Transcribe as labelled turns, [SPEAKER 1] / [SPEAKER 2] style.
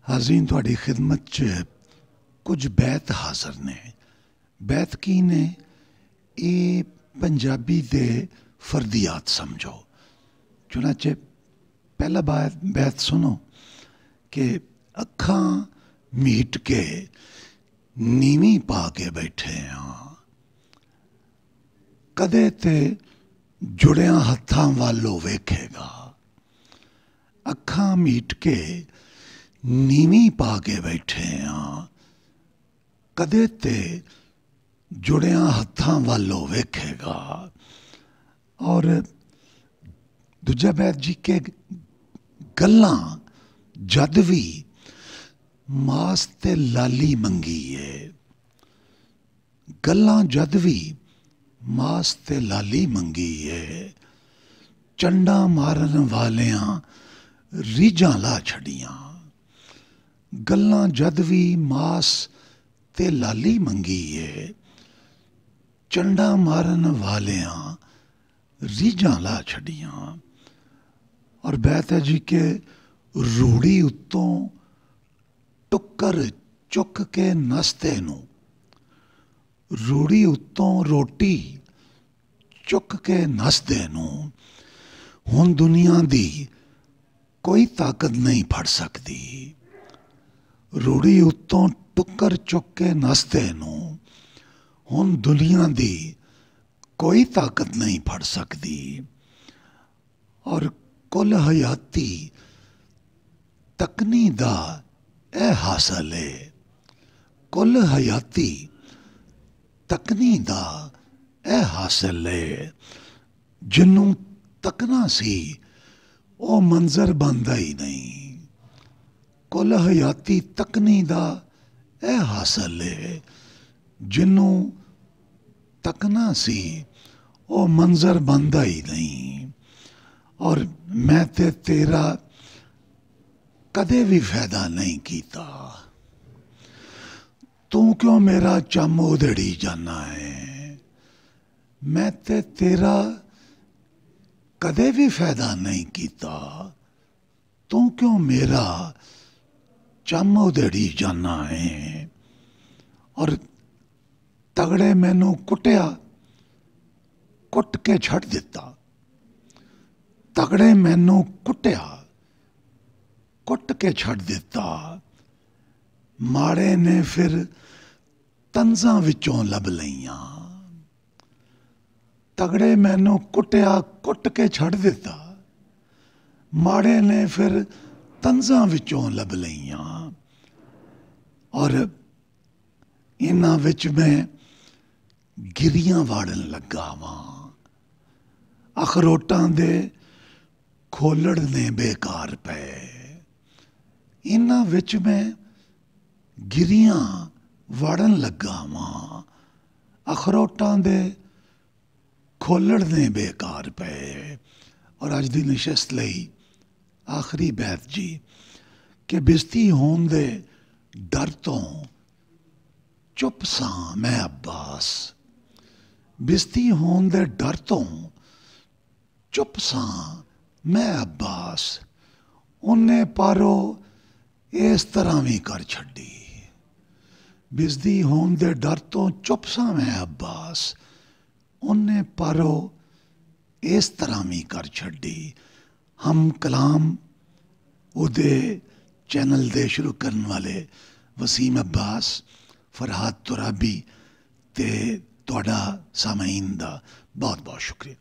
[SPEAKER 1] हाज़रीन तुहाडी खिदमत च कुछ बैत हाज़र ने। बैत की ने ये पंजाबी दे फर्दियात समझो। चुनाचे पहला बैत सुनो कि अखां मीट के नीवी पा के बैठे हाँ, कदे ते जुड़िया हत्थां वालों वेखेगा। अखां मीट के नीवी पा के बैठे हाँ, कदे ते जुड़िया हत्थां वालों वेखेगा। और दूजा बैत जी के गल्लां जद भी मास ते लाली मंगी है। गल्लां जद भी मास ते लाली मंगी है। चंडा मारन वालियां रीझां ला छड़ियां। गल्लां जद भी मास ते लाली मंगी है। चंडा मारन वालियां रीझां ला छड़ियां। और बैत है जी के रूड़ी उत्तों टुक्कर चुक के नसते नूं। रूड़ी उत्तों रोटी चुक के नसदे नूं। हुण दुनिया दी कोई ताकत नहीं फड़ सकती। रूड़ी उत्तों टुक्कर चुक के नसदे नूं। हुण दुनिया दी कोई ताकत नहीं फड़ सकती। और कुल हयाती तकनी दा ए हासिल है। कुल हयाती तकनी दा ए हासिल है। जिन्नू तकना सी ओ मंजर बनदा ही नहीं। कुल हयाती तकनी दा ए हासिल है। जिन्नू तकना सी ओ मंजर बनदा ही नहीं। और मैं ते तेरा कदे भी फायदा नहीं कीता। तू क्यों मेरा चम उधड़ी जाना है। मैं ते तेरा कदे भी फायदा नहीं कीता। तू क्यों मेरा चम उधड़ी जाना है। और तगड़े मैनू कुटिया कुट के छड़ दिता। तगड़े मैनू कुटिया कुट के छड़ दिता। माड़े ने फिर तंजां विचों लब लईयां। तगड़े मैनू कुटिया कुट के छड़ दिता। माड़े ने फिर तंजां विचों लब लईयां। और इन्हां विच मैं गिरियां वाड़न लगा वां। अखरोटां दे खोलड़ ने बेकार पे। इन्हां विच मैं गिरियां वाड़न लगा वां। अखरोटां दे खोलड़ ने बेकार पे। और अज दी नशस्त लई आखिरी बैत जी कि बिस्ती होण दे डर तो चुप सां मैं अब्बास। बिस्ती होण दे डर तो चुप सां मैं अब्बास। उन्ने पारो इस तरह भी कर छड्डी। बिस्ती होण दे डर तो चुप सां मैं अब्बास। उन्ने पारो इस तरह भी कर छड्डी। हम कलाम उदे चैनल दे शुरू करने वाले वसीम अब्बास, फरहाद तुराबी ते तुहाडा सामाईन दा बहुत बहुत शुक्रिया।